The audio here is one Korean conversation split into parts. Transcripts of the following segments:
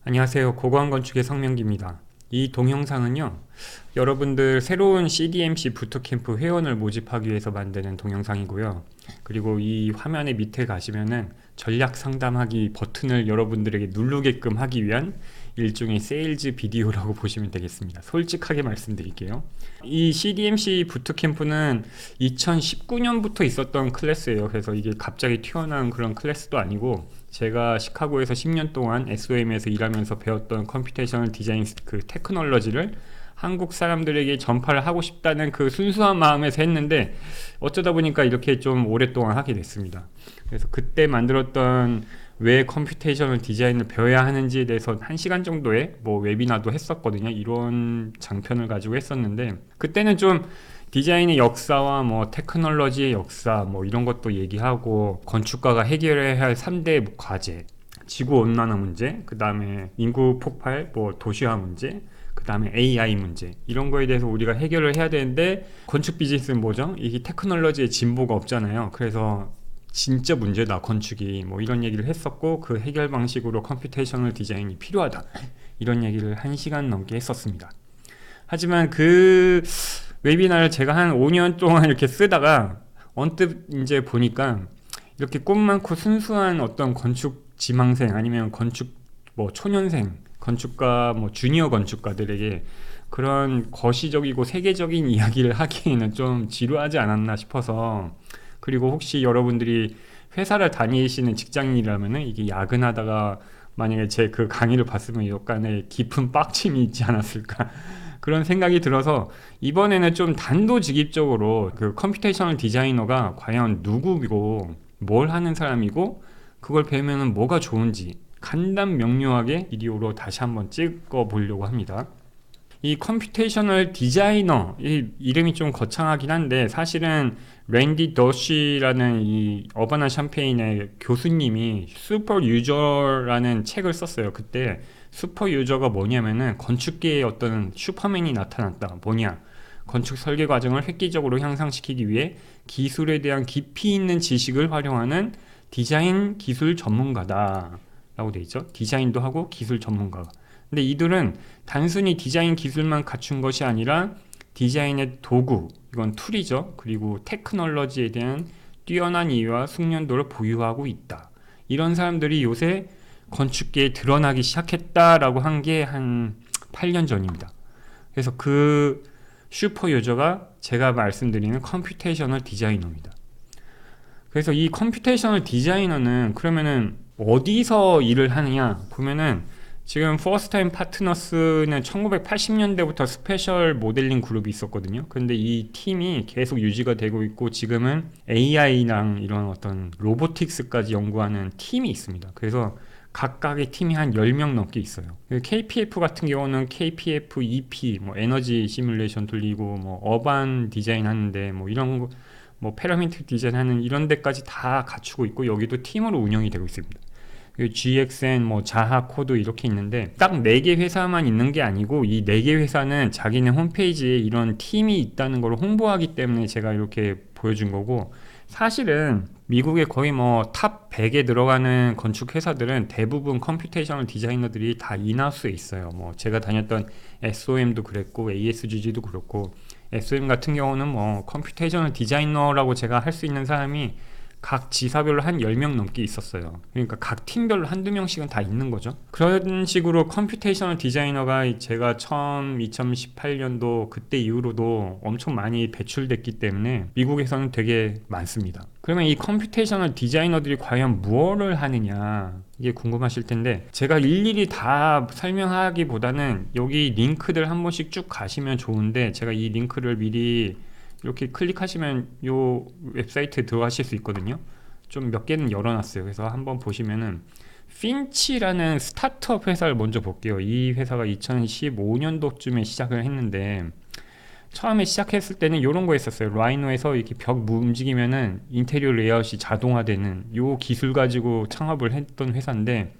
안녕하세요. 고고학건축의 성명기입니다. 이 동영상은요, 여러분들 새로운 CDMC 부트캠프 회원을 모집하기 위해서 만드는 동영상이고요. 그리고 이 화면의 밑에 가시면은 전략 상담하기 버튼을 여러분들에게 누르게끔 하기 위한 일종의 세일즈 비디오라고 보시면 되겠습니다. 솔직하게 말씀드릴게요. 이 CDMC 부트캠프는 2019년부터 있었던 클래스예요. 그래서 이게 갑자기 튀어나온 그런 클래스도 아니고, 제가 시카고에서 10년 동안 SOM에서 일하면서 배웠던 컴퓨테이셔널 디자인 그 테크놀로지를 한국 사람들에게 전파를 하고 싶다는 그 순수한 마음에서 했는데, 어쩌다 보니까 이렇게 좀 오랫동안 하게 됐습니다. 그래서 그때 만들었던 왜 컴퓨테이셔널 디자인을 배워야 하는지에 대해서 1시간 정도의 뭐 웨비나도 했었거든요. 이론 장편을 가지고 했었는데, 그때는 좀 디자인의 역사와 뭐 테크놀로지의 역사 뭐 이런 것도 얘기하고, 건축가가 해결해야 할 3대 과제, 지구온난화 문제, 그 다음에 인구 폭발, 뭐 도시화 문제, 그 다음에 AI 문제, 이런 거에 대해서 우리가 해결을 해야 되는데, 건축 비즈니스는 뭐죠? 이게 테크놀로지의 진보가 없잖아요. 그래서 진짜 문제다 건축이, 뭐 이런 얘기를 했었고, 그 해결 방식으로 컴퓨테이셔널 디자인이 필요하다, 이런 얘기를 1시간 넘게 했었습니다. 하지만 그 웨비나를 제가 한 5년 동안 이렇게 쓰다가 언뜻 이제 보니까, 이렇게 꿈 많고 순수한 어떤 건축 지망생, 아니면 건축 뭐 초년생 건축가, 뭐 주니어 건축가들에게 그런 거시적이고 세계적인 이야기를 하기에는 좀 지루하지 않았나 싶어서. 그리고 혹시 여러분들이 회사를 다니시는 직장인이라면은 이게 야근하다가 만약에 제 그 강의를 봤으면 약간의 깊은 빡침이 있지 않았을까 그런 생각이 들어서, 이번에는 좀 단도직입적으로 그 컴퓨테이셔널 디자이너가 과연 누구고 뭘 하는 사람이고 그걸 배우면 뭐가 좋은지 간단 명료하게 비디오로 다시 한번 찍어 보려고 합니다. 이 컴퓨테이셔널 디자이너, 이 이름이 좀 거창하긴 한데, 사실은 랜디 더쉬라는 이 어바나 샴페인의 교수님이 슈퍼 유저라는 책을 썼어요. 그때 슈퍼 유저가 뭐냐면은 건축계의 어떤 슈퍼맨이 나타났다. 뭐냐? 건축 설계 과정을 획기적으로 향상시키기 위해 기술에 대한 깊이 있는 지식을 활용하는 디자인 기술 전문가다 라고 돼 있죠. 디자인도 하고 기술 전문가가. 근데 이들은 단순히 디자인 기술만 갖춘 것이 아니라 디자인의 도구, 이건 툴이죠. 그리고 테크놀로지에 대한 뛰어난 이해와 숙련도를 보유하고 있다. 이런 사람들이 요새 건축계에 드러나기 시작했다라고 한 게 한 8년 전입니다. 그래서 그 슈퍼 유저가 제가 말씀드리는 컴퓨테이셔널 디자이너입니다. 그래서 이 컴퓨테이셔널 디자이너는 그러면은 어디서 일을 하느냐 보면은, 지금 퍼스트타임 파트너스는 1980년대부터 스페셜 모델링 그룹이 있었거든요. 근데 이 팀이 계속 유지가 되고 있고, 지금은 AI랑 이런 어떤 로보틱스까지 연구하는 팀이 있습니다. 그래서 각각의 팀이 한 10명 넘게 있어요. KPF 같은 경우는 KPF EP, 뭐 에너지 시뮬레이션 돌리고, 뭐 어반 디자인 하는데, 뭐 이런 거, 뭐 패러미터 디자인 하는 이런 데까지 다 갖추고 있고, 여기도 팀으로 운영이 되고 있습니다. GXN, 뭐 자하 코드 이렇게 있는데, 딱 4개 회사만 있는 게 아니고, 이 4개 회사는 자기네 홈페이지에 이런 팀이 있다는 걸 홍보하기 때문에 제가 이렇게 보여준 거고, 사실은 미국의 거의 뭐 탑 100에 들어가는 건축 회사들은 대부분 컴퓨테이셔널 디자이너들이 다 인하우스에 있어요. 뭐 제가 다녔던 SOM도 그랬고, ASGG도 그렇고, SOM 같은 경우는 뭐 컴퓨테이셔널 디자이너라고 제가 할 수 있는 사람이 각 지사별로 한 10명 넘게 있었어요. 그러니까 각 팀별로 한두 명씩은 다 있는 거죠. 그런 식으로 컴퓨테이셔널 디자이너가 제가 처음 2018년도 그때 이후로도 엄청 많이 배출됐기 때문에 미국에서는 되게 많습니다. 그러면 이 컴퓨테이셔널 디자이너들이 과연 무엇을 하느냐, 이게 궁금하실 텐데, 제가 일일이 다 설명하기보다는 여기 링크들 한 번씩 쭉 가시면 좋은데, 제가 이 링크를 미리 이렇게 클릭하시면 요 웹사이트에 들어가실 수 있거든요. 좀 몇 개는 열어놨어요. 그래서 한번 보시면은, 핀치라는 스타트업 회사를 먼저 볼게요. 이 회사가 2015년도쯤에 시작을 했는데, 처음에 시작했을 때는 이런 거 했었어요. 라이노에서 이렇게 벽 움직이면은 인테리어 레이아웃이 자동화되는 요 기술 가지고 창업을 했던 회사인데,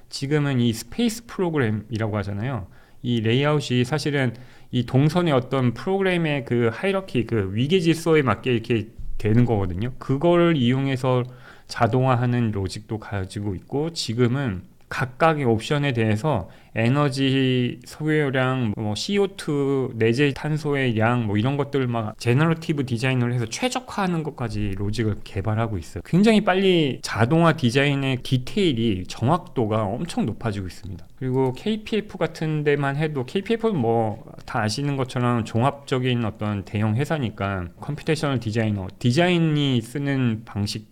지금은 이 스페이스 프로그램이라고 하잖아요. 이 레이아웃이 사실은 이 동선의 어떤 프로그램의 그 하이러키, 그 위계 질서에 맞게 이렇게 되는 거거든요. 그걸 이용해서 자동화하는 로직도 가지고 있고, 지금은 각각의 옵션에 대해서 에너지 소요량, 뭐 CO2 내재 탄소의 양, 뭐 이런 것들 막 제너러티브 디자인을 해서 최적화하는 것까지 로직을 개발하고 있어요. 굉장히 빨리 자동화 디자인의 디테일이 정확도가 엄청 높아지고 있습니다. 그리고 KPF 같은 데만 해도, KPF는 뭐 다 아시는 것처럼 종합적인 어떤 대형 회사니까 컴퓨테이셔널 디자이너, 디자인이 쓰는 방식,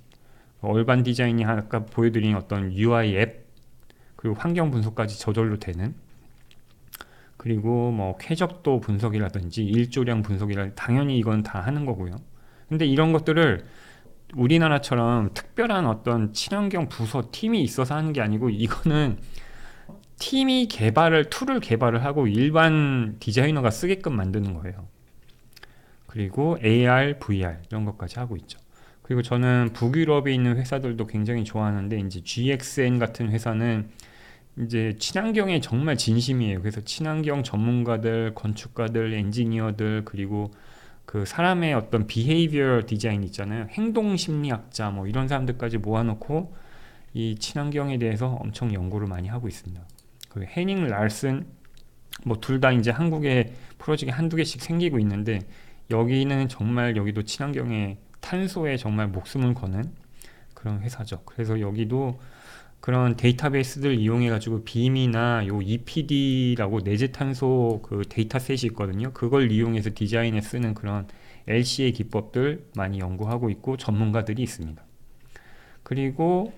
얼반 디자인이 아까 보여드린 어떤 UI 앱, 그리고 환경 분석까지 저절로 되는, 그리고 뭐 쾌적도 분석이라든지 일조량 분석이라든지 당연히 이건 다 하는 거고요. 근데 이런 것들을 우리나라처럼 특별한 어떤 친환경 부서 팀이 있어서 하는 게 아니고, 이거는 팀이 툴을 개발을 하고 일반 디자이너가 쓰게끔 만드는 거예요. 그리고 AR, VR 이런 것까지 하고 있죠. 그리고 저는 북유럽에 있는 회사들도 굉장히 좋아하는데, 이제 GXN 같은 회사는 이제 친환경에 정말 진심이에요. 그래서 친환경 전문가들, 건축가들, 엔지니어들, 그리고 그 사람의 어떤 비헤이비어 디자인 있잖아요. 행동 심리학자 뭐 이런 사람들까지 모아놓고 이 친환경에 대해서 엄청 연구를 많이 하고 있습니다. 그 헤닝 랄슨 뭐 둘 다 이제 한국에 프로젝트 한두 개씩 생기고 있는데, 여기는 정말 여기도 친환경에, 탄소에 정말 목숨을 거는 그런 회사죠. 그래서 여기도 그런 데이터베이스들 이용해 가지고 빔이나 요 EPD라고 내재탄소 그 데이터셋이 있거든요. 그걸 이용해서 디자인에 쓰는 그런 LCA 기법들 많이 연구하고 있고 전문가들이 있습니다. 그리고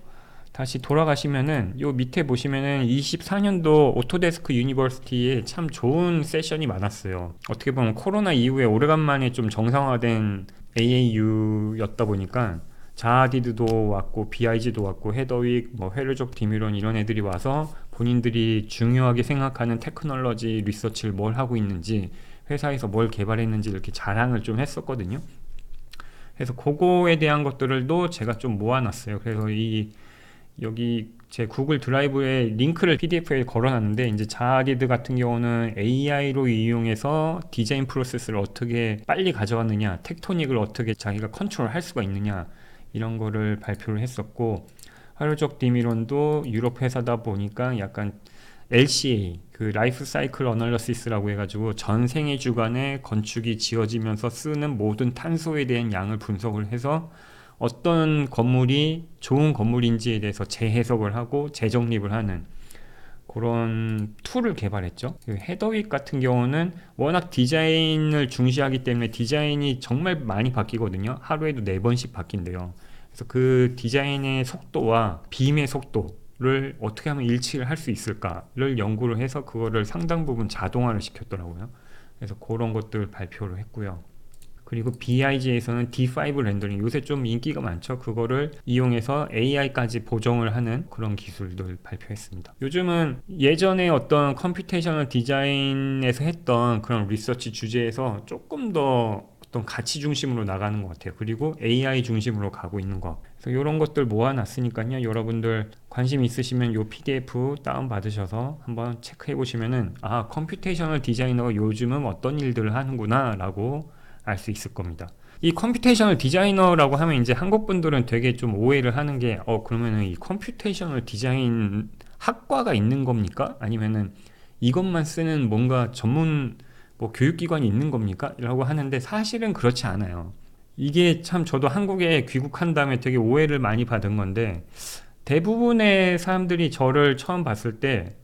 다시 돌아가시면은 요 밑에 보시면은 24년도 오토데스크 유니버시티에 참 좋은 세션이 많았어요. 어떻게 보면 코로나 이후에 오래간만에 좀 정상화된 AAU였다 보니까 자하디드도 왔고 BIG도 왔고 헤더윅, 뭐 헤르족 디미론 이런 애들이 와서 본인들이 중요하게 생각하는 테크놀로지 리서치를 뭘 하고 있는지, 회사에서 뭘 개발했는지 이렇게 자랑을 좀 했었거든요. 그래서 그거에 대한 것들도 제가 좀 모아놨어요. 그래서 여기 제 구글 드라이브에 링크를 PDF에 걸어놨는데, 이제 자하디드 같은 경우는 AI로 이용해서 디자인 프로세스를 어떻게 빨리 가져가느냐, 텍토닉을 어떻게 자기가 컨트롤할 수가 있느냐, 이런 거를 발표를 했었고, 하루족 디미론도 유럽 회사다 보니까 약간 LCA, 그 라이프 사이클 어널리시스라고 해가지고 전 생애 주간에 건축이 지어지면서 쓰는 모든 탄소에 대한 양을 분석을 해서 어떤 건물이 좋은 건물인지에 대해서 재해석을 하고 재정립을 하는 그런 툴을 개발했죠. 헤더윅 같은 경우는 워낙 디자인을 중시하기 때문에 디자인이 정말 많이 바뀌거든요. 하루에도 4번씩 바뀐대요. 그래서 그 디자인의 속도와 빔의 속도를 어떻게 하면 일치를 할 수 있을까를 연구를 해서 그거를 상당 부분 자동화를 시켰더라고요. 그래서 그런 것들 발표를 했고요. 그리고 BIG에서는 D5 렌더링, 요새 좀 인기가 많죠. 그거를 이용해서 AI까지 보정을 하는 그런 기술들 발표했습니다. 요즘은 예전에 어떤 컴퓨테이셔널 디자인에서 했던 그런 리서치 주제에서 조금 더 어떤 가치 중심으로 나가는 것 같아요. 그리고 AI 중심으로 가고 있는 것. 그래서 이런 것들 모아놨으니까요. 여러분들 관심 있으시면 요 PDF 다운 받으셔서 한번 체크해 보시면은, 아, 컴퓨테이셔널 디자이너가 요즘은 어떤 일들을 하는구나 라고 알 수 있을 겁니다. 이 컴퓨테이셔널 디자이너라고 하면 이제 한국 분들은 되게 좀 오해를 하는 게, 그러면은 이 컴퓨테이셔널 디자인 학과가 있는 겁니까? 아니면은 이것만 쓰는 뭔가 전문 뭐 교육기관이 있는 겁니까? 라고 하는데, 사실은 그렇지 않아요. 이게 참 저도 한국에 귀국한 다음에 되게 오해를 많이 받은 건데, 대부분의 사람들이 저를 처음 봤을 때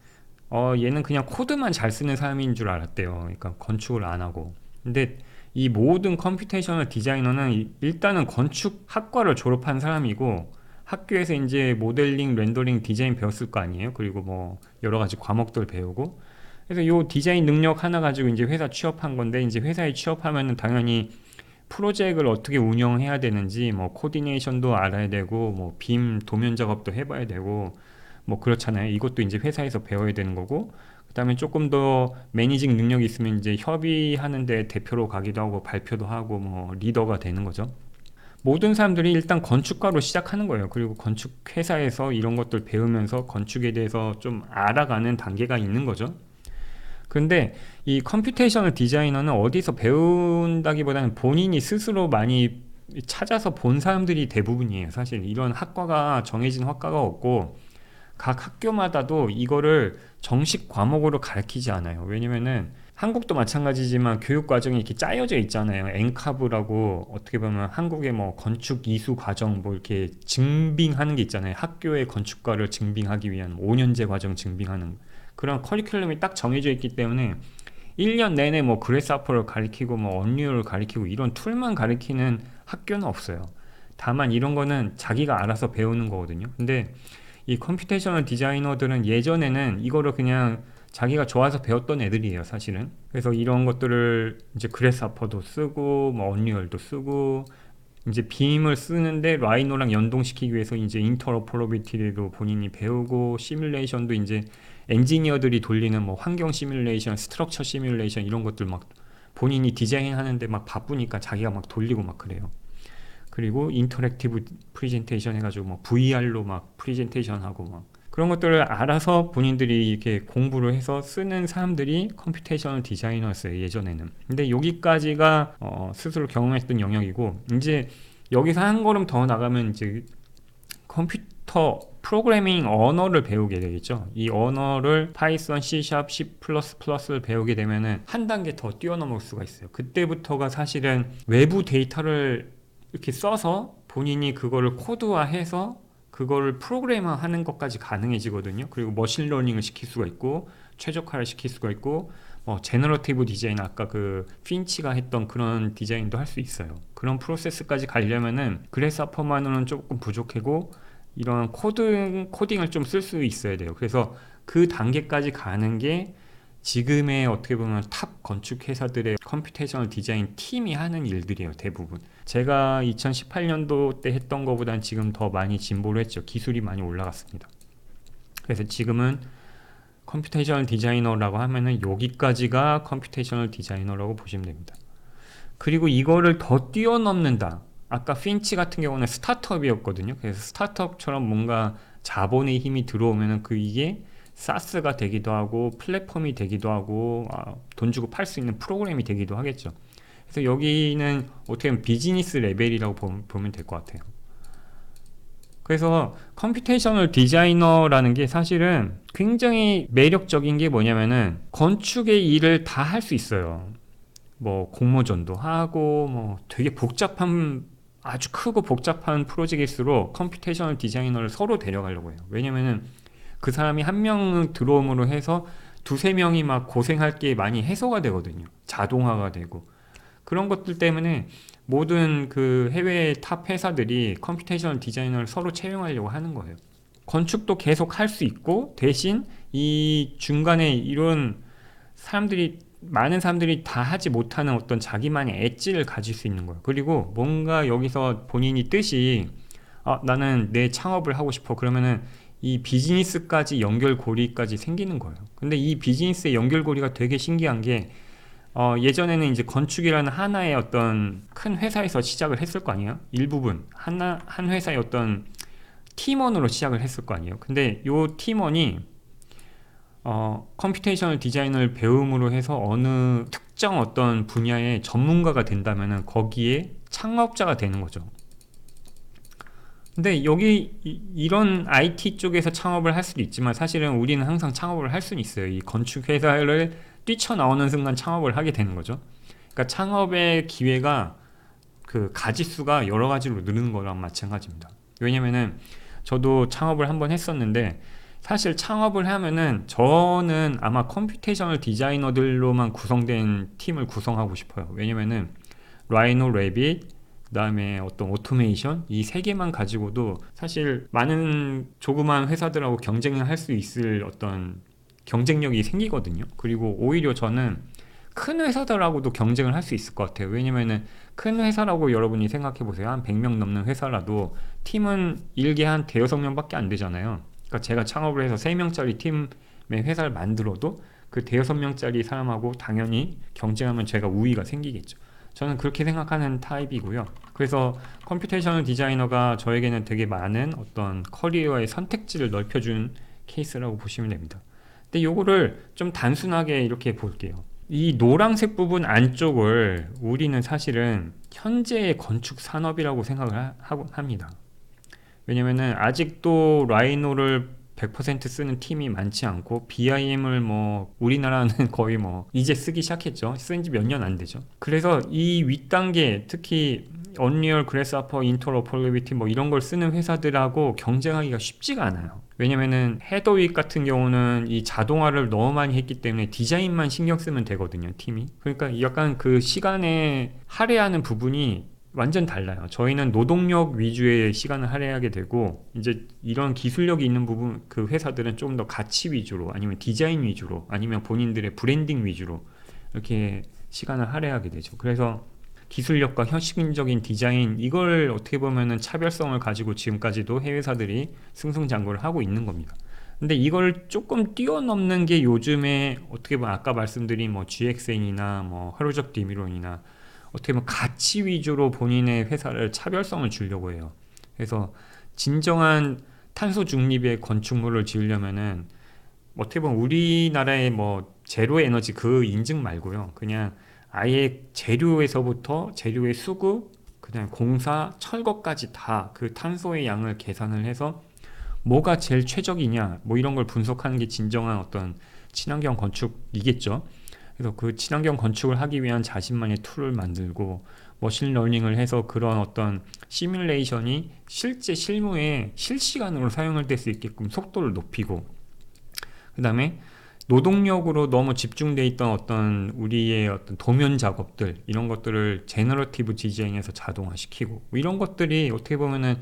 얘는 그냥 코드만 잘 쓰는 사람인 줄 알았대요. 그러니까 건축을 안 하고. 근데 이 모든 컴퓨테이셔널 디자이너는 일단은 건축학과를 졸업한 사람이고, 학교에서 이제 모델링, 렌더링, 디자인 배웠을 거 아니에요. 그리고 뭐 여러 가지 과목들 배우고, 그래서 요 디자인 능력 하나 가지고 이제 회사 취업한 건데, 이제 회사에 취업하면은 당연히 프로젝트를 어떻게 운영해야 되는지, 뭐 코디네이션도 알아야 되고, 뭐 빔 도면 작업도 해봐야 되고, 뭐 그렇잖아요. 이것도 이제 회사에서 배워야 되는 거고, 그 다음에 조금 더 매니징 능력이 있으면 이제 협의하는데 대표로 가기도 하고 발표도 하고 뭐 리더가 되는 거죠. 모든 사람들이 일단 건축가로 시작하는 거예요. 그리고 건축 회사에서 이런 것들 배우면서 건축에 대해서 좀 알아가는 단계가 있는 거죠. 근데 이 컴퓨테이셔널 디자이너는 어디서 배운다기보다는 본인이 스스로 많이 찾아서 본 사람들이 대부분이에요. 사실 이런 학과가, 정해진 학과가 없고, 각 학교마다도 이거를 정식 과목으로 가르치지 않아요. 왜냐면은 한국도 마찬가지지만 교육 과정이 이렇게 짜여져 있잖아요. 엔카브라고 어떻게 보면 한국의 뭐 건축 이수 과정 뭐 이렇게 증빙하는 게 있잖아요. 학교의 건축과를 증빙하기 위한 5년제 과정 증빙하는 그런 커리큘럼이 딱 정해져 있기 때문에 1년 내내 뭐 그래스하퍼를 가리키고 뭐 언리얼을 가리키고 이런 툴만 가리키는 학교는 없어요. 다만 이런 거는 자기가 알아서 배우는 거거든요. 근데 이 컴퓨테이셔널 디자이너들은 예전에는 이거를 그냥 자기가 좋아서 배웠던 애들이에요, 사실은. 그래서 이런 것들을 이제 그래스하퍼도 쓰고 뭐 언리얼도 쓰고 이제 빔을 쓰는데 라이노랑 연동시키기 위해서 이제 인터로퍼러비티도 본인이 배우고 시뮬레이션도 이제 엔지니어들이 돌리는 뭐 환경 시뮬레이션, 스트럭처 시뮬레이션 이런 것들 막 본인이 디자인하는데 막 바쁘니까 자기가 막 돌리고 막 그래요. 그리고 인터랙티브 프레젠테이션 해가지고 뭐 VR로 막 프레젠테이션 하고 막 그런 것들을 알아서 본인들이 이렇게 공부를 해서 쓰는 사람들이 컴퓨테이셔널 디자이너였어요, 예전에는. 근데 여기까지가 스스로 경험했던 영역이고, 이제 여기서 한 걸음 더 나가면 이제 컴퓨터 프로그래밍 언어를 배우게 되겠죠. 이 언어를 파이썬, C#, C++를 배우게 되면은 한 단계 더 뛰어넘을 수가 있어요. 그때부터가 사실은 외부 데이터를 이렇게 써서 본인이 그거를 코드화해서 그거를 프로그래머하는 것까지 가능해지거든요. 그리고 머신러닝을 시킬 수가 있고 최적화를 시킬 수가 있고 제너러티브 디자인 아까 그 핀치가 했던 그런 디자인도 할 수 있어요. 그런 프로세스까지 가려면은 그래스하퍼만으로는 조금 부족하고 이런 코딩을 좀 쓸 수 있어야 돼요. 그래서 그 단계까지 가는 게 지금의 어떻게 보면 탑 건축 회사들의 컴퓨테이셔널 디자인 팀이 하는 일들이에요, 대부분. 제가 2018년도 때 했던 것보다는 지금 더 많이 진보를 했죠. 기술이 많이 올라갔습니다. 그래서 지금은 컴퓨테이셔널 디자이너라고 하면은 여기까지가 컴퓨테이셔널 디자이너라고 보시면 됩니다. 그리고 이거를 더 뛰어넘는다. 아까 핀치 같은 경우는 스타트업이었거든요. 그래서 스타트업처럼 뭔가 자본의 힘이 들어오면은 이게 사스가 되기도 하고 플랫폼이 되기도 하고 돈 주고 팔 수 있는 프로그램이 되기도 하겠죠. 그래서 여기는 어떻게 보면 비즈니스 레벨이라고 보면 될 것 같아요. 그래서 컴퓨테이셔널 디자이너라는 게 사실은 굉장히 매력적인 게 뭐냐면은 건축의 일을 다 할 수 있어요. 뭐 공모전도 하고 뭐 되게 복잡한 아주 크고 복잡한 프로젝트일수록 컴퓨테이셔널 디자이너를 서로 데려가려고 해요. 왜냐면은 그 사람이 한 명 들어옴으로 해서 두세 명이 막 고생할 게 많이 해소가 되거든요. 자동화가 되고. 그런 것들 때문에 모든 그 해외 탑 회사들이 컴퓨테이셔널 디자이너를 서로 채용하려고 하는 거예요. 건축도 계속 할 수 있고 대신 이 중간에 이런 많은 사람들이 다 하지 못하는 어떤 자기만의 엣지를 가질 수 있는 거예요. 그리고 뭔가 여기서 본인이 뜻이 나는 내 창업을 하고 싶어. 그러면은 이 비즈니스까지 연결고리까지 생기는 거예요. 근데 이 비즈니스의 연결고리가 되게 신기한 게 예전에는 이제 건축이라는 하나의 어떤 큰 회사에서 시작을 했을 거 아니에요? 일부분 한 회사의 어떤 팀원으로 시작을 했을 거 아니에요? 근데 요 팀원이 컴퓨테이셔널 디자인을 배움으로 해서 어느 특정 어떤 분야의 전문가가 된다면은 거기에 창업자가 되는 거죠. 근데 여기 이런 IT 쪽에서 창업을 할 수도 있지만 사실은 우리는 항상 창업을 할 수는 있어요. 이 건축 회사를 뛰쳐나오는 순간 창업을 하게 되는 거죠. 그러니까 창업의 기회가 그 가지수가 여러 가지로 느는 거랑 마찬가지입니다. 왜냐면은 저도 창업을 한번 했었는데 사실 창업을 하면은 저는 아마 컴퓨테이셔널 디자이너들로만 구성된 팀을 구성하고 싶어요. 왜냐면은 라이노, 레빗, 그 다음에 어떤 오토메이션 이 세 개만 가지고도 사실 많은 조그만 회사들하고 경쟁을 할 수 있을 어떤 경쟁력이 생기거든요. 그리고 오히려 저는 큰 회사들하고도 경쟁을 할 수 있을 것 같아요. 왜냐면은 큰 회사라고 여러분이 생각해 보세요. 한 100명 넘는 회사라도 팀은 일개 한 대여섯 명밖에 안 되잖아요. 그러니까 제가 창업을 해서 3명짜리 팀의 회사를 만들어도 그 대여섯 명짜리 사람하고 당연히 경쟁하면 제가 우위가 생기겠죠. 저는 그렇게 생각하는 타입이고요. 그래서 컴퓨테이셔널 디자이너가 저에게는 되게 많은 어떤 커리어의 선택지를 넓혀준 케이스라고 보시면 됩니다. 근데 요거를 좀 단순하게 이렇게 볼게요. 이 노란색 부분 안쪽을 우리는 사실은 현재의 건축 산업이라고 생각을 하고 합니다. 왜냐면은 아직도 라이노를 100% 쓰는 팀이 많지 않고 BIM을 뭐 우리나라는 거의 뭐 이제 쓰기 시작했죠. 쓴 지 몇 년 안 되죠. 그래서 이 윗단계 특히 언리얼, 그래스하퍼, 인터로퍼러빌리티 뭐 이런 걸 쓰는 회사들하고 경쟁하기가 쉽지가 않아요. 왜냐면은 헤더윅 같은 경우는 이 자동화를 너무 많이 했기 때문에 디자인만 신경 쓰면 되거든요, 팀이. 그러니까 약간 그 시간에 할애하는 부분이 완전 달라요. 저희는 노동력 위주의 시간을 할애하게 되고, 이제 이런 기술력이 있는 부분, 그 회사들은 좀 더 가치 위주로, 아니면 디자인 위주로, 아니면 본인들의 브랜딩 위주로 이렇게 시간을 할애하게 되죠. 그래서 기술력과 혁신적인 디자인, 이걸 어떻게 보면은 차별성을 가지고 지금까지도 해외사들이 승승장구를 하고 있는 겁니다. 근데 이걸 조금 뛰어넘는 게 요즘에 어떻게 보면 아까 말씀드린 뭐 GXN이나 뭐 화로적 디미론이나 어떻게 보면 가치 위주로 본인의 회사를 차별성을 주려고 해요. 그래서 진정한 탄소 중립의 건축물을 지으려면은 어떻게 보면 우리나라의 뭐 제로 에너지 그 인증 말고요. 그냥 아예 재료에서부터 재료의 수급, 그다음 공사, 철거까지 다 그 탄소의 양을 계산을 해서 뭐가 제일 최적이냐, 뭐 이런 걸 분석하는 게 진정한 어떤 친환경 건축이겠죠. 그래서 그 친환경 건축을 하기 위한 자신만의 툴을 만들고 머신러닝을 해서 그런 어떤 시뮬레이션이 실제 실무에 실시간으로 사용을 될 수 있게끔 속도를 높이고, 그 다음에 노동력으로 너무 집중돼 있던 어떤 우리의 어떤 도면 작업들, 이런 것들을 제너러티브 디자인에서 자동화시키고, 뭐 이런 것들이 어떻게 보면은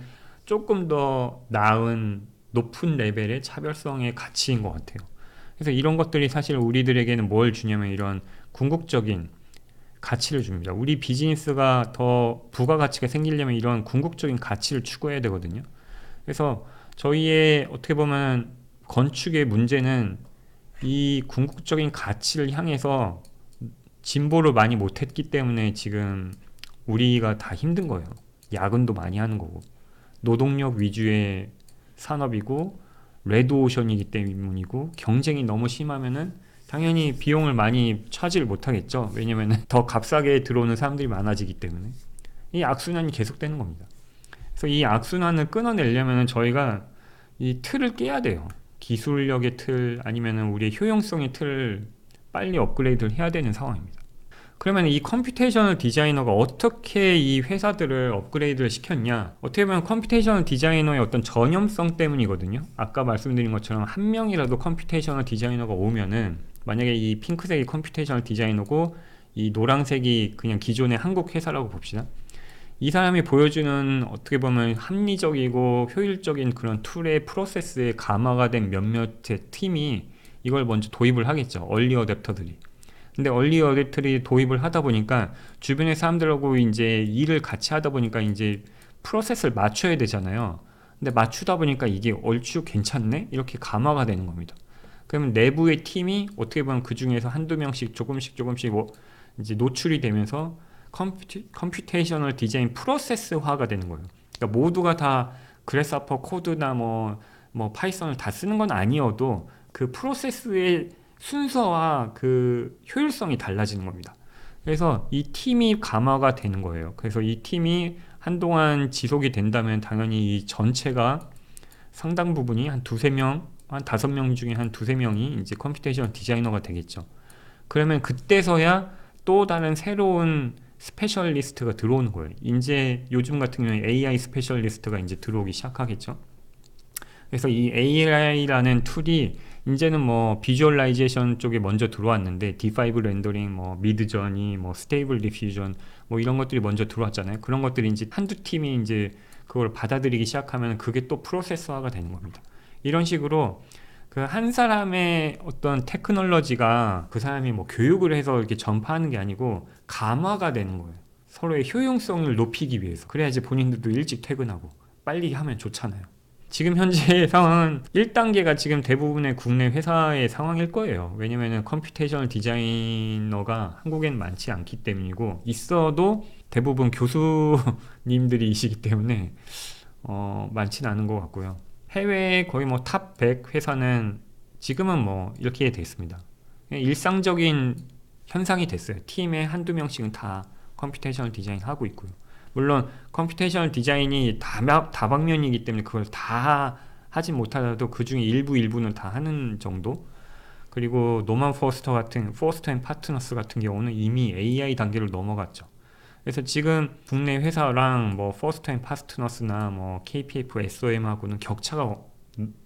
조금 더 나은 높은 레벨의 차별성의 가치인 것 같아요. 그래서 이런 것들이 사실 우리들에게는 뭘 주냐면 이런 궁극적인 가치를 줍니다. 우리 비즈니스가 더 부가가치가 생기려면 이런 궁극적인 가치를 추구해야 되거든요. 그래서 저희의 어떻게 보면 건축의 문제는 이 궁극적인 가치를 향해서 진보를 많이 못했기 때문에 지금 우리가 다 힘든 거예요. 야근도 많이 하는 거고, 노동력 위주의 산업이고, 레드오션이기 때문이고, 경쟁이 너무 심하면은 당연히 비용을 많이 차지를 못하겠죠. 왜냐면은 더 값싸게 들어오는 사람들이 많아지기 때문에 이 악순환이 계속되는 겁니다. 그래서 이 악순환을 끊어내려면 저희가 이 틀을 깨야 돼요. 기술력의 틀, 아니면은 우리의 효용성의 틀을 빨리 업그레이드를 해야 되는 상황입니다. 그러면 이 컴퓨테이셔널 디자이너가 어떻게 이 회사들을 업그레이드를 시켰냐? 어떻게 보면 컴퓨테이셔널 디자이너의 어떤 전염성 때문이거든요. 아까 말씀드린 것처럼 한 명이라도 컴퓨테이셔널 디자이너가 오면은, 만약에 이 핑크색이 컴퓨테이셔널 디자이너고 이 노란색이 그냥 기존의 한국 회사라고 봅시다. 이 사람이 보여주는 어떻게 보면 합리적이고 효율적인 그런 툴의 프로세스에 감화가 된 몇몇의 팀이 이걸 먼저 도입을 하겠죠. 얼리 어댑터들이. 근데 얼리 어댑터들이 도입을 하다 보니까 주변의 사람들하고 이제 일을 같이 하다 보니까 이제 프로세스를 맞춰야 되잖아요. 근데 맞추다 보니까 이게 얼추 괜찮네? 이렇게 감화가 되는 겁니다. 그러면 내부의 팀이 어떻게 보면 그 중에서 한두 명씩 조금씩 뭐 이제 노출이 되면서 컴퓨테이셔널 디자인 프로세스화가 되는 거예요. 그러니까 모두가 다 그래스하퍼 코드나 뭐 파이썬을 다 쓰는 건 아니어도 그 프로세스의 순서와 그 효율성이 달라지는 겁니다. 그래서 이 팀이 감화가 되는 거예요. 그래서 이 팀이 한동안 지속이 된다면 당연히 이 전체가 상당 부분이 한 두세 명, 한 5명 중에 한 두세 명이 이제 컴퓨테이션 디자이너가 되겠죠. 그러면 그때서야 또 다른 새로운 스페셜리스트가 들어오는 거예요. 이제 요즘 같은 경우에 AI 스페셜리스트가 이제 들어오기 시작하겠죠. 그래서 이 AI라는 툴이 이제는 뭐 비주얼라이제이션 쪽에 먼저 들어왔는데, D5 렌더링, 뭐 미드저니, 뭐 스테이블 디퓨전, 뭐 이런 것들이 먼저 들어왔잖아요. 그런 것들이 이제 한두 팀이 이제 그걸 받아들이기 시작하면 그게 또 프로세스화가 되는 겁니다. 이런 식으로 그 한 사람의 어떤 테크놀로지가 그 사람이 뭐 교육을 해서 이렇게 전파하는 게 아니고 감화가 되는 거예요. 서로의 효용성을 높이기 위해서. 그래야지 본인들도 일찍 퇴근하고 빨리 하면 좋잖아요. 지금 현재 상황은 1단계가 지금 대부분의 국내 회사의 상황일 거예요. 왜냐면은 컴퓨테이셔널 디자이너가 한국엔 많지 않기 때문이고, 있어도 대부분 교수님들이시기 때문에 많지는 않은 것 같고요. 해외 거의 뭐 탑 100 회사는 지금은 뭐 이렇게 돼 있습니다. 일상적인 현상이 됐어요. 팀에 한두 명씩은 다 컴퓨테이셔널 디자인 하고 있고요. 물론 컴퓨테이셔널 디자인이 다방면이기 때문에 그걸 다 하진 못하더라도 그 중에 일부는 다 하는 정도. 그리고 노만 포스터 같은 포스터 앤 파트너스 같은 경우는 이미 AI 단계를 넘어갔죠. 그래서 지금 국내 회사랑 뭐 포스터 앤 파트너스나 뭐 KPF, SOM하고는 격차가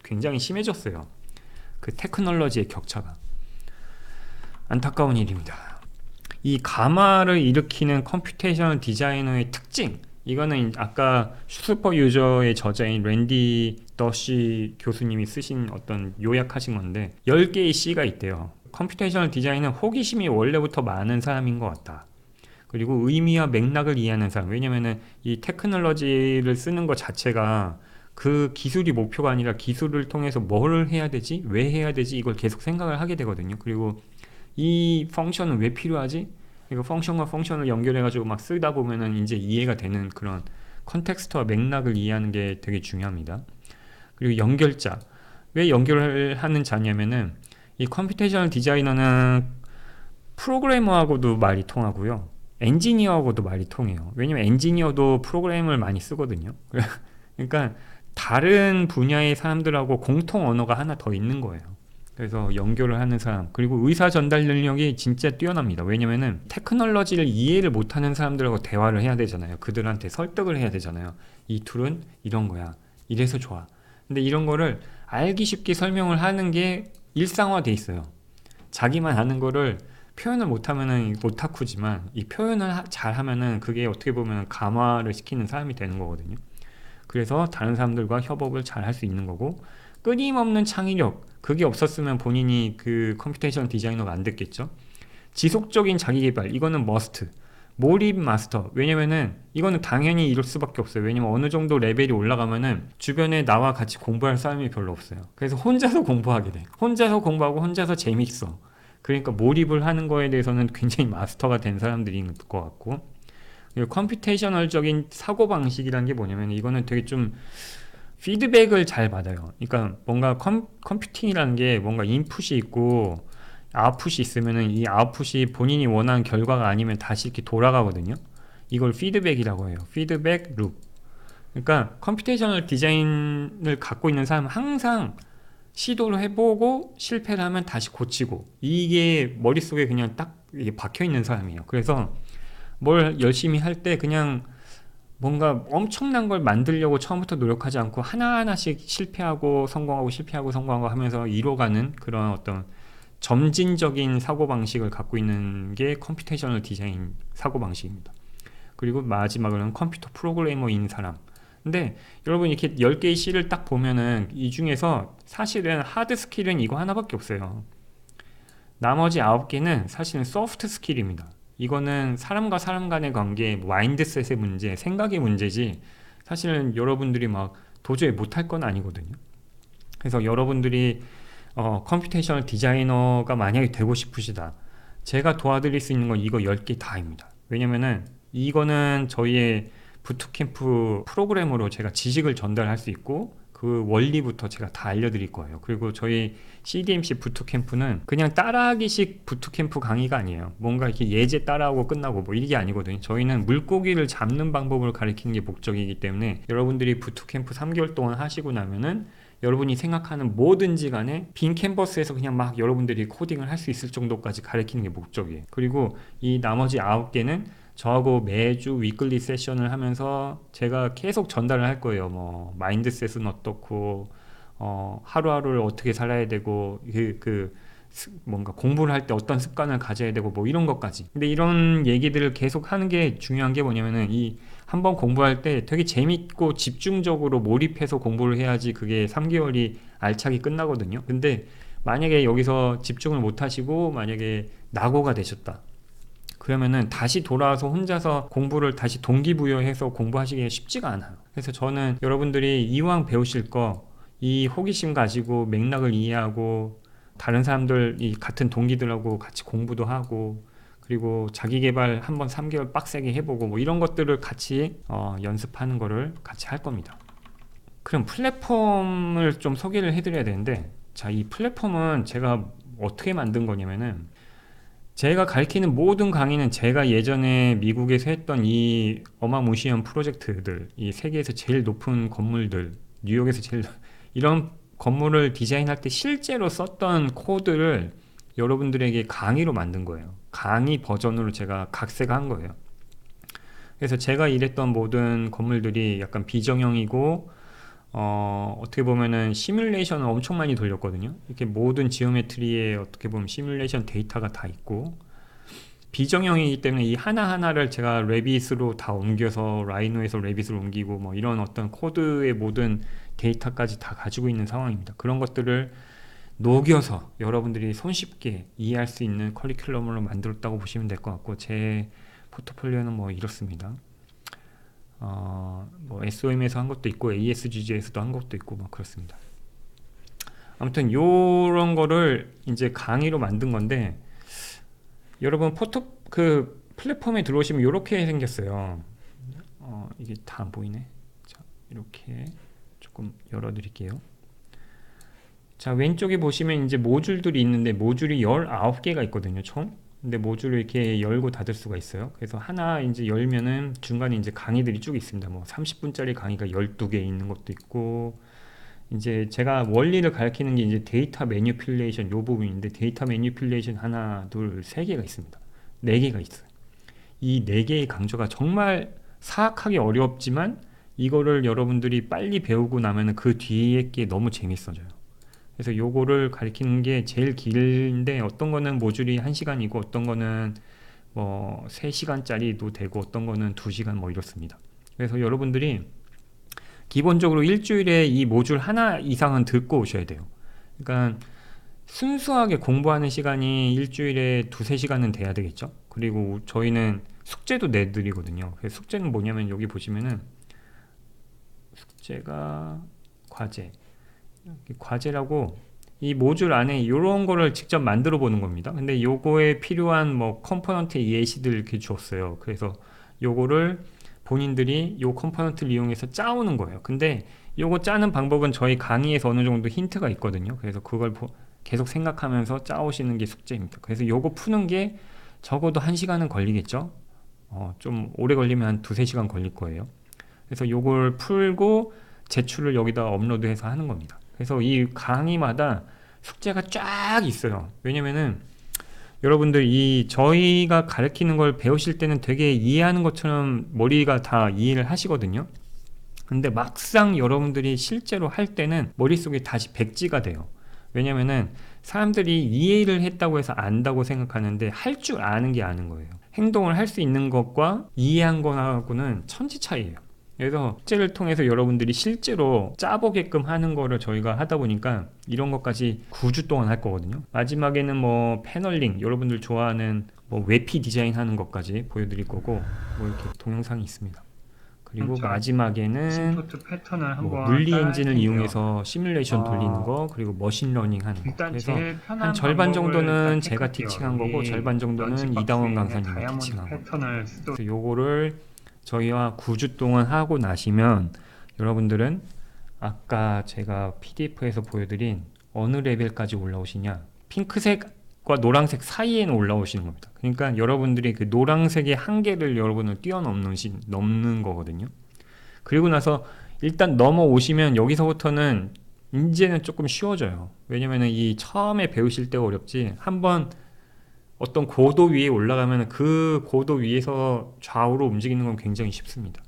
굉장히 심해졌어요. 그 테크놀로지의 격차가. 안타까운 일입니다. 이 가마를 일으키는 컴퓨테이셔널 디자이너의 특징, 이거는 아까 슈퍼 유저의 저자인 랜디 더시 교수님이 쓰신 어떤 요약하신 건데 10개의 C가 있대요. 컴퓨테이셔널 디자인은 호기심이 원래부터 많은 사람인 것 같다. 그리고 의미와 맥락을 이해하는 사람. 왜냐면은 이 테크놀로지를 쓰는 것 자체가 그 기술이 목표가 아니라 기술을 통해서 뭘 해야 되지? 왜 해야 되지? 이걸 계속 생각을 하게 되거든요. 그리고 이 펑션은 왜 필요하지? 이거 펑션과 펑션을 연결해가지고 막 쓰다 보면은 이제 이해가 되는 그런 컨텍스트와 맥락을 이해하는 게 되게 중요합니다. 그리고 연결자. 왜 연결을 하는 자냐면은 이 컴퓨테이셔널 디자이너는 프로그래머하고도 말이 통하고요. 엔지니어하고도 말이 통해요. 왜냐면 엔지니어도 프로그램을 많이 쓰거든요. 그러니까 다른 분야의 사람들하고 공통 언어가 하나 더 있는 거예요. 그래서 연결을 하는 사람, 그리고 의사 전달 능력이 진짜 뛰어납니다. 왜냐면은 테크놀로지를 이해를 못하는 사람들하고 대화를 해야 되잖아요. 그들한테 설득을 해야 되잖아요. 이 툴은 이런 거야, 이래서 좋아. 근데 이런 거를 알기 쉽게 설명을 하는 게 일상화돼 있어요. 자기만 아는 거를 표현을 못하면은 오타쿠지만 이 표현을 잘하면은 그게 어떻게 보면 감화를 시키는 사람이 되는 거거든요. 그래서 다른 사람들과 협업을 잘 할 수 있는 거고, 끊임없는 창의력, 그게 없었으면 본인이 그 컴퓨테이션 디자이너가 안 됐겠죠. 지속적인 자기개발, 이거는 머스트. 몰입 마스터. 왜냐면은 이거는 당연히 이럴 수밖에 없어요. 왜냐면 어느 정도 레벨이 올라가면은 주변에 나와 같이 공부할 사람이 별로 없어요. 그래서 혼자서 공부하게 돼. 혼자서 공부하고 혼자서 재밌어. 그러니까 몰입을 하는 거에 대해서는 굉장히 마스터가 된 사람들인 것 같고, 컴퓨테이셔널적인 사고방식이라는 게 뭐냐면 이거는 되게 좀 피드백을 잘 받아요. 그러니까 뭔가 컴퓨팅이라는 게 뭔가 인풋이 있고 아웃풋이 있으면은 이 아웃풋이 본인이 원하는 결과가 아니면 다시 이렇게 돌아가거든요. 이걸 피드백이라고 해요. 피드백 룹. 그러니까 컴퓨테이셔널 디자인을 갖고 있는 사람은 항상 시도를 해보고 실패를 하면 다시 고치고, 이게 머릿속에 그냥 딱 박혀 있는 사람이에요. 그래서 뭘 열심히 할 때 그냥 뭔가 엄청난 걸 만들려고 처음부터 노력하지 않고 하나하나씩 실패하고 성공하고 실패하고 성공하고 하면서 이뤄가는 그런 어떤 점진적인 사고방식을 갖고 있는 게 컴퓨테이셔널 디자인 사고방식입니다. 그리고 마지막으로는 컴퓨터 프로그래머인 사람. 근데 여러분 이렇게 10개의 C를 딱 보면은 이 중에서 사실은 하드 스킬은 이거 하나밖에 없어요. 나머지 9개는 사실은 소프트 스킬입니다. 이거는 사람과 사람 간의 관계, 마인드셋의 문제, 생각의 문제지 사실은 여러분들이 막 도저히 못할 건 아니거든요. 그래서 여러분들이 컴퓨테이셔널 디자이너가 만약에 되고 싶으시다, 제가 도와드릴 수 있는 건 이거 10개 다입니다. 왜냐면은 이거는 저희의 부트캠프 프로그램으로 제가 지식을 전달할 수 있고 그 원리부터 제가 다 알려드릴 거예요. 그리고 저희 CDMC 부트캠프는 그냥 따라하기식 부트캠프 강의가 아니에요. 뭔가 이렇게 예제 따라하고 끝나고 뭐 이게 아니거든요. 저희는 물고기를 잡는 방법을 가르치는 게 목적이기 때문에 여러분들이 부트캠프 3개월 동안 하시고 나면은 여러분이 생각하는 뭐든지 간에 빈 캔버스에서 그냥 막 여러분들이 코딩을 할 수 있을 정도까지 가르치는 게 목적이에요. 그리고 이 나머지 9개는 저하고 매주 위클리 세션을 하면서 제가 계속 전달을 할 거예요. 뭐 마인드셋은 어떻고 하루하루를 어떻게 살아야 되고 뭔가 공부를 할 때 어떤 습관을 가져야 되고 뭐 이런 것까지. 근데 이런 얘기들을 계속 하는 게 중요한 게 뭐냐면은 이 한번 공부할 때 되게 재밌고 집중적으로 몰입해서 공부를 해야지 그게 3개월이 알차게 끝나거든요. 근데 만약에 여기서 집중을 못 하시고 만약에 낙오가 되셨다, 그러면은 다시 돌아와서 혼자서 공부를 다시 동기부여해서 공부하시기가 쉽지가 않아요. 그래서 저는 여러분들이 이왕 배우실 거 이 호기심 가지고 맥락을 이해하고 다른 사람들 이 같은 동기들하고 같이 공부도 하고 그리고 자기계발 한번 3개월 빡세게 해보고 뭐 이런 것들을 같이 연습하는 거를 같이 할 겁니다. 그럼 플랫폼을 좀 소개를 해드려야 되는데, 자, 이 플랫폼은 제가 어떻게 만든 거냐면은 제가 가르치는 모든 강의는 제가 예전에 미국에서 했던 이 어마무시한 프로젝트들, 이 세계에서 제일 높은 건물들, 뉴욕에서 제일 이런 건물을 디자인할 때 실제로 썼던 코드를 여러분들에게 강의로 만든 거예요. 강의 버전으로 제가 각색한 거예요. 그래서 제가 일했던 모든 건물들이 약간 비정형이고 어떻게 보면은 시뮬레이션을 엄청 많이 돌렸거든요. 이렇게 모든 지오메트리에 어떻게 보면 시뮬레이션 데이터가 다 있고, 비정형이기 때문에 이 하나하나를 제가 레빗으로 다 옮겨서 라이노에서 레빗으로 옮기고 뭐 이런 어떤 코드의 모든 데이터까지 다 가지고 있는 상황입니다. 그런 것들을 녹여서 여러분들이 손쉽게 이해할 수 있는 커리큘럼으로 만들었다고 보시면 될 것 같고, 제 포트폴리오는 뭐 이렇습니다. 뭐 SOM에서 한 것도 있고 ASGG에서도 한 것도 있고 뭐 그렇습니다. 아무튼 요런 거를 이제 강의로 만든 건데, 여러분 그 플랫폼에 들어오시면 이렇게 생겼어요. 이게 다 안 보이네. 자, 이렇게 조금 열어드릴게요. 자, 왼쪽에 보시면 이제 모듈들이 있는데, 모듈이 19개가 있거든요, 총. 근데 모듈을 이렇게 열고 닫을 수가 있어요. 그래서 하나 이제 열면은 중간에 이제 강의들이 쭉 있습니다. 뭐 30분짜리 강의가 12개 있는 것도 있고, 이제 제가 원리를 가르치는 게 이제 데이터 매니플레이션 요 부분인데, 데이터 매니플레이션 하나, 둘, 세 개가 있습니다. 네 개가 있어요. 이 네 개의 강조가 정말 사악하게 어렵지만, 이거를 여러분들이 빨리 배우고 나면은 그 뒤에 게 너무 재밌어져요. 그래서 요거를 가리키는 게 제일 길인데, 어떤 거는 모듈이 1시간이고 어떤 거는 뭐 3시간짜리도 되고 어떤 거는 2시간 뭐 이렇습니다. 그래서 여러분들이 기본적으로 일주일에 이 모듈 하나 이상은 듣고 오셔야 돼요. 그러니까 순수하게 공부하는 시간이 일주일에 2-3시간은 돼야 되겠죠. 그리고 저희는 숙제도 내드리거든요. 그래서 숙제는 뭐냐면, 여기 보시면은 숙제가 과제라고 이 모듈 안에 이런 거를 직접 만들어 보는 겁니다. 근데 요거에 필요한 뭐 컴포넌트 예시들 이렇게 줬어요. 그래서 요거를 본인들이 요 컴포넌트를 이용해서 짜오는 거예요. 근데 요거 짜는 방법은 저희 강의에서 어느 정도 힌트가 있거든요. 그래서 그걸 계속 생각하면서 짜오시는 게 숙제입니다. 그래서 요거 푸는 게 적어도 1시간은 걸리겠죠. 좀 오래 걸리면 한 2-3시간 걸릴 거예요. 그래서 요걸 풀고 제출을 여기다 업로드해서 하는 겁니다. 그래서 이 강의마다 숙제가 쫙 있어요. 왜냐면은 여러분들 저희가 가르치는 걸 배우실 때는 되게 이해하는 것처럼 머리가 다 이해를 하시거든요. 근데 막상 여러분들이 실제로 할 때는 머릿속에 다시 백지가 돼요. 왜냐면은 사람들이 이해를 했다고 해서 안다고 생각하는데, 할 줄 아는 게 아는 거예요. 행동을 할 수 있는 것과 이해한 거하고는 천지 차이예요. 그래서 숙제를 통해서 여러분들이 실제로 짜보게끔 하는 거를 저희가 하다 보니까 이런 것까지 9주 동안 할 거거든요. 마지막에는 뭐 패널링, 여러분들 좋아하는 뭐 웹피 디자인 하는 것까지 보여드릴 거고, 뭐 이렇게 동영상이 있습니다. 그리고 마지막에는 뭐 물리 엔진을 이용해서 시뮬레이션 돌리는 거, 그리고 머신러닝 하는 거. 그래서 한 절반 정도는 제가 티칭한 거고, 절반 정도는 이다원 강사님이 티칭한 거. 그래서 요거를 저희와 9주 동안 하고 나시면 여러분들은 아까 제가 PDF에서 보여드린 어느 레벨까지 올라오시냐, 핑크색과 노란색 사이에는 올라오시는 겁니다. 그러니까 여러분들이 그 노란색의 한계를 여러분을 넘는 거거든요. 그리고 나서 일단 넘어오시면 여기서부터는 이제는 조금 쉬워져요. 왜냐면은 이 처음에 배우실 때가 어렵지, 한번 어떤 고도 위에 올라가면 그 고도 위에서 좌우로 움직이는 건 굉장히 쉽습니다.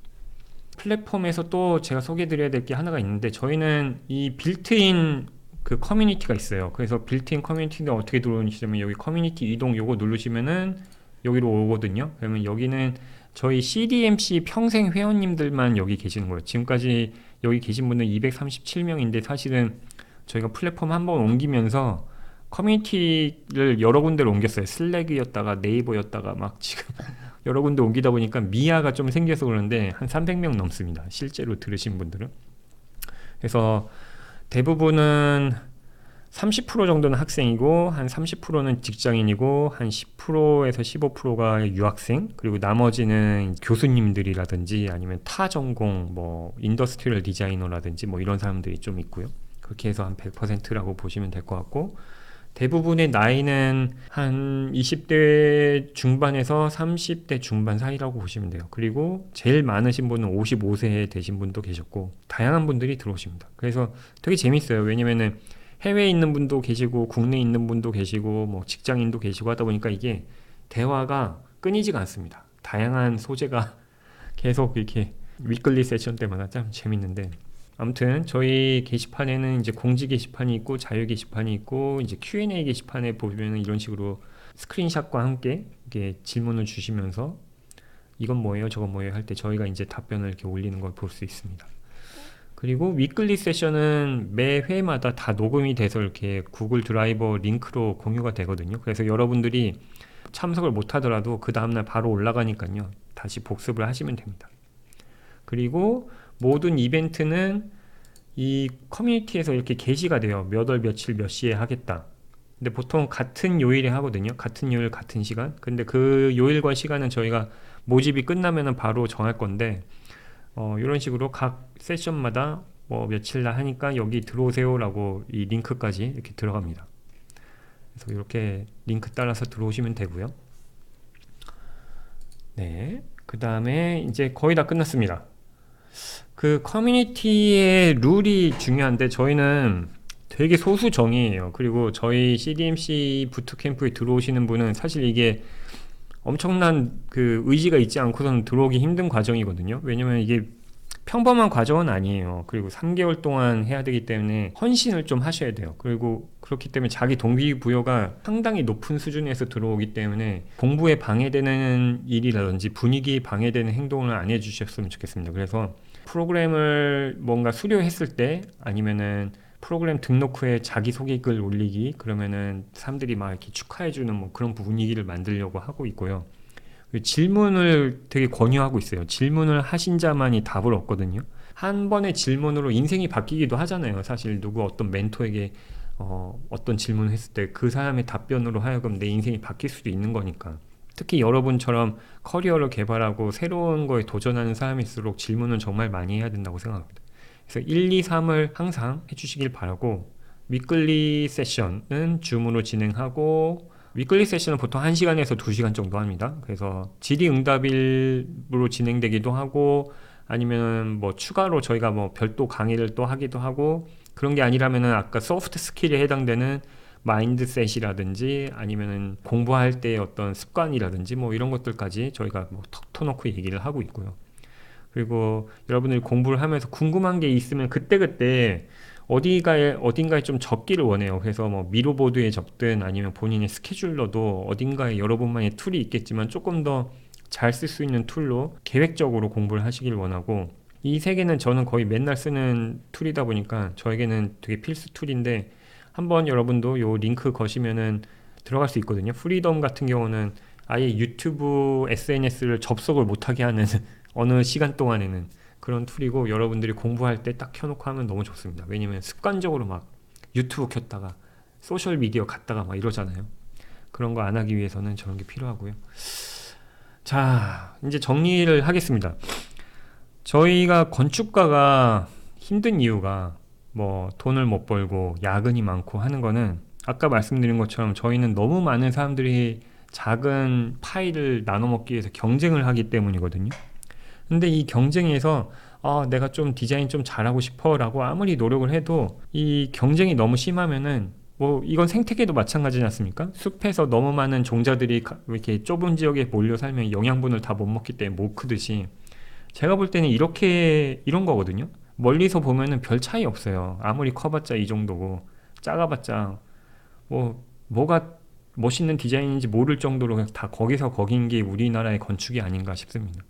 플랫폼에서 또 제가 소개해 드려야 될 게 하나가 있는데, 저희는 이 빌트인 그 커뮤니티가 있어요. 그래서 빌트인 커뮤니티가 어떻게 들어오시냐면, 여기 커뮤니티 이동 요거 누르시면은 여기로 오거든요. 그러면 여기는 저희 CDMC 평생 회원님들만 여기 계시는 거예요. 지금까지 여기 계신 분은 237명인데 사실은 저희가 플랫폼 한번 옮기면서 커뮤니티를 여러 군데로 옮겼어요. 슬랙이었다가 네이버였다가 막 지금 여러 군데 옮기다 보니까 미아가 좀 생겨서 그러는데 한 300명 넘습니다. 실제로 들으신 분들은. 그래서 대부분은 30% 정도는 학생이고, 한 30%는 직장인이고, 한 10%에서 15%가 유학생, 그리고 나머지는 교수님들이라든지 아니면 타 전공, 뭐 인더스트리얼 디자이너라든지 뭐 이런 사람들이 좀 있고요. 그렇게 해서 한 100%라고 보시면 될 것 같고, 대부분의 나이는 한 20대 중반에서 30대 중반 사이라고 보시면 돼요. 그리고 제일 많으신 분은 55세 되신 분도 계셨고 다양한 분들이 들어오십니다. 그래서 되게 재밌어요. 왜냐면은 해외에 있는 분도 계시고 국내에 있는 분도 계시고 뭐 직장인도 계시고 하다 보니까 이게 대화가 끊이지가 않습니다. 다양한 소재가 계속 이렇게 위클리 세션 때마다 참 재밌는데, 아무튼 저희 게시판에는 이제 공지 게시판이 있고 자유 게시판이 있고 이제 Q&A 게시판에 보면은 이런 식으로 스크린샷과 함께 이렇게 질문을 주시면서 이건 뭐예요 저건 뭐예요 할 때 저희가 이제 답변을 이렇게 올리는 걸 볼 수 있습니다. 그리고 위클리 세션은 매 회마다 다 녹음이 돼서 이렇게 구글 드라이버 링크로 공유가 되거든요. 그래서 여러분들이 참석을 못 하더라도 그 다음날 바로 올라가니까요, 다시 복습을 하시면 됩니다. 그리고 모든 이벤트는 이 커뮤니티에서 이렇게 게시가 돼요. 몇 월 며칠 몇 시에 하겠다. 근데 보통 같은 요일에 하거든요. 같은 요일 같은 시간. 근데 그 요일과 시간은 저희가 모집이 끝나면은 바로 정할 건데, 이런 식으로 각 세션마다 뭐 며칠 날 하니까 여기 들어오세요 라고 이 링크까지 이렇게 들어갑니다. 그래서 이렇게 링크 따라서 들어오시면 되고요. 네, 그 다음에 이제 거의 다 끝났습니다. 그 커뮤니티의 룰이 중요한데 저희는 되게 소수 정예예요. 그리고 저희 CDMC 부트캠프에 들어오시는 분은 사실 이게 엄청난 그 의지가 있지 않고서는 들어오기 힘든 과정이거든요. 왜냐면 이게 평범한 과정은 아니에요. 그리고 3개월 동안 해야 되기 때문에 헌신을 좀 하셔야 돼요. 그리고 그렇기 때문에 자기 동기부여가 상당히 높은 수준에서 들어오기 때문에 공부에 방해되는 일이라든지 분위기에 방해되는 행동을 안 해주셨으면 좋겠습니다. 그래서 프로그램을 뭔가 수료했을 때 아니면은 프로그램 등록 후에 자기소개글 올리기, 그러면은 사람들이 막 이렇게 축하해주는 뭐 그런 분위기를 만들려고 하고 있고요. 질문을 되게 권유하고 있어요. 질문을 하신 자만이 답을 얻거든요. 한 번의 질문으로 인생이 바뀌기도 하잖아요. 사실 누구 어떤 멘토에게 어떤 질문을 했을 때 그 사람의 답변으로 하여금 내 인생이 바뀔 수도 있는 거니까. 특히 여러분처럼 커리어를 개발하고 새로운 거에 도전하는 사람일수록 질문을 정말 많이 해야 된다고 생각합니다. 그래서 1, 2, 3을 항상 해주시길 바라고, 위클리 세션은 줌으로 진행하고 위클리 세션은 보통 1시간에서 2시간 정도 합니다. 그래서 질의응답으로 진행되기도 하고 아니면 뭐 추가로 저희가 뭐 별도 강의를 또 하기도 하고, 그런 게 아니라면은 아까 소프트 스킬에 해당되는 마인드셋이라든지 아니면은 공부할 때 어떤 습관이라든지 뭐 이런 것들까지 저희가 뭐 턱 터놓고 얘기를 하고 있고요. 그리고 여러분들이 공부를 하면서 궁금한 게 있으면 그때그때 어딘가에 좀 적기를 원해요. 그래서 뭐 미로보드에 적든 아니면 본인의 스케줄러도 어딘가에 여러분만의 툴이 있겠지만 조금 더 잘 쓸 수 있는 툴로 계획적으로 공부를 하시길 원하고, 이 세 개는 저는 거의 맨날 쓰는 툴이다 보니까 저에게는 되게 필수 툴인데, 한번 여러분도 요 링크 거시면은 들어갈 수 있거든요. 프리덤 같은 경우는 아예 유튜브 SNS를 접속을 못하게 하는 어느 시간 동안에는 그런 툴이고, 여러분들이 공부할 때 딱 켜놓고 하면 너무 좋습니다. 왜냐면 습관적으로 막 유튜브 켰다가 소셜미디어 갔다가 막 이러잖아요. 그런 거 안 하기 위해서는 저런 게 필요하고요. 자, 이제 정리를 하겠습니다. 저희가 건축가가 힘든 이유가 뭐 돈을 못 벌고 야근이 많고 하는 거는, 아까 말씀드린 것처럼 저희는 너무 많은 사람들이 작은 파일을 나눠 먹기 위해서 경쟁을 하기 때문이거든요. 근데 이 경쟁에서 내가 좀 디자인 좀 잘하고 싶어 라고 아무리 노력을 해도 이 경쟁이 너무 심하면은, 뭐 이건 생태계도 마찬가지지 않습니까? 숲에서 너무 많은 종자들이 이렇게 좁은 지역에 몰려 살면 영양분을 다 못 먹기 때문에 못 크듯이, 제가 볼 때는 이런 거거든요. 멀리서 보면은 별 차이 없어요. 아무리 커봤자 이 정도고 작아봤자 뭐가 멋있는 디자인인지 모를 정도로 그냥 다 거기서 거긴 게 우리나라의 건축이 아닌가 싶습니다.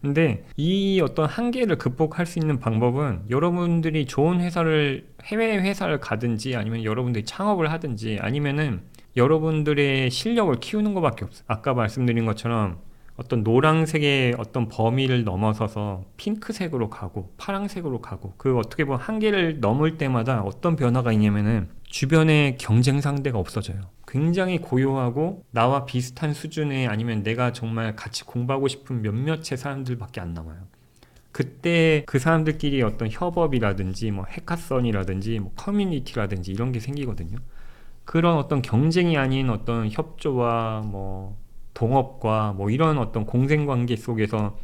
근데 이 어떤 한계를 극복할 수 있는 방법은, 여러분들이 좋은 해외 회사를 가든지 아니면 여러분들이 창업을 하든지 아니면은 여러분들의 실력을 키우는 것밖에 없어요. 아까 말씀드린 것처럼 어떤 노란색의 어떤 범위를 넘어서서 핑크색으로 가고 파란색으로 가고, 그 어떻게 보면 한계를 넘을 때마다 어떤 변화가 있냐면은 주변에 경쟁 상대가 없어져요. 굉장히 고요하고 나와 비슷한 수준의, 아니면 내가 정말 같이 공부하고 싶은 몇몇의 사람들밖에 안 남아요. 그때 그 사람들끼리 어떤 협업이라든지 뭐 해카썬이라든지 뭐 커뮤니티라든지 이런 게 생기거든요. 그런 어떤 경쟁이 아닌 어떤 협조와 뭐 동업과 뭐 이런 어떤 공생 관계 속에서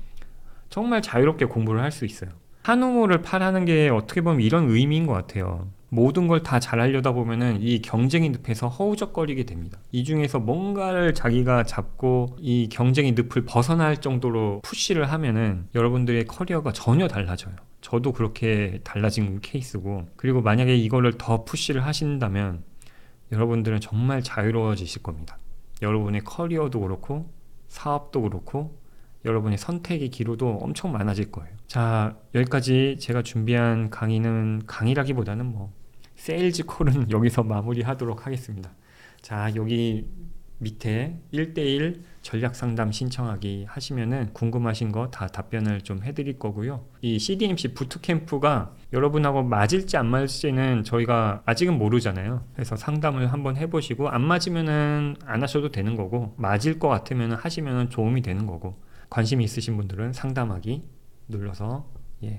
정말 자유롭게 공부를 할 수 있어요. 한우를 파라는 게 어떻게 보면 이런 의미인 것 같아요. 모든 걸 다 잘하려다 보면은 이 경쟁의 늪에서 허우적거리게 됩니다. 이 중에서 뭔가를 자기가 잡고 이 경쟁의 늪을 벗어날 정도로 푸시를 하면은 여러분들의 커리어가 전혀 달라져요. 저도 그렇게 달라진 케이스고, 그리고 만약에 이거를 더 푸시를 하신다면 여러분들은 정말 자유로워지실 겁니다. 여러분의 커리어도 그렇고 사업도 그렇고 여러분의 선택의 기로도 엄청 많아질 거예요. 자, 여기까지 제가 준비한 강의는, 강의라기보다는 뭐 세일즈 콜은 여기서 마무리하도록 하겠습니다. 자, 여기 밑에 1대1 전략 상담 신청하기 하시면은 궁금하신 거 다 답변을 좀 해드릴 거고요. 이 CDMC 부트캠프가 여러분하고 맞을지 안 맞을지는 저희가 아직은 모르잖아요. 그래서 상담을 한번 해보시고 안 맞으면은 안 하셔도 되는 거고, 맞을 것 같으면 하시면은 도움이 되는 거고, 관심 있으신 분들은 상담하기 눌러서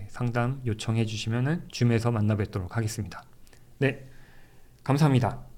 상담 요청해 주시면은 줌에서 만나 뵙도록 하겠습니다. 네, 감사합니다.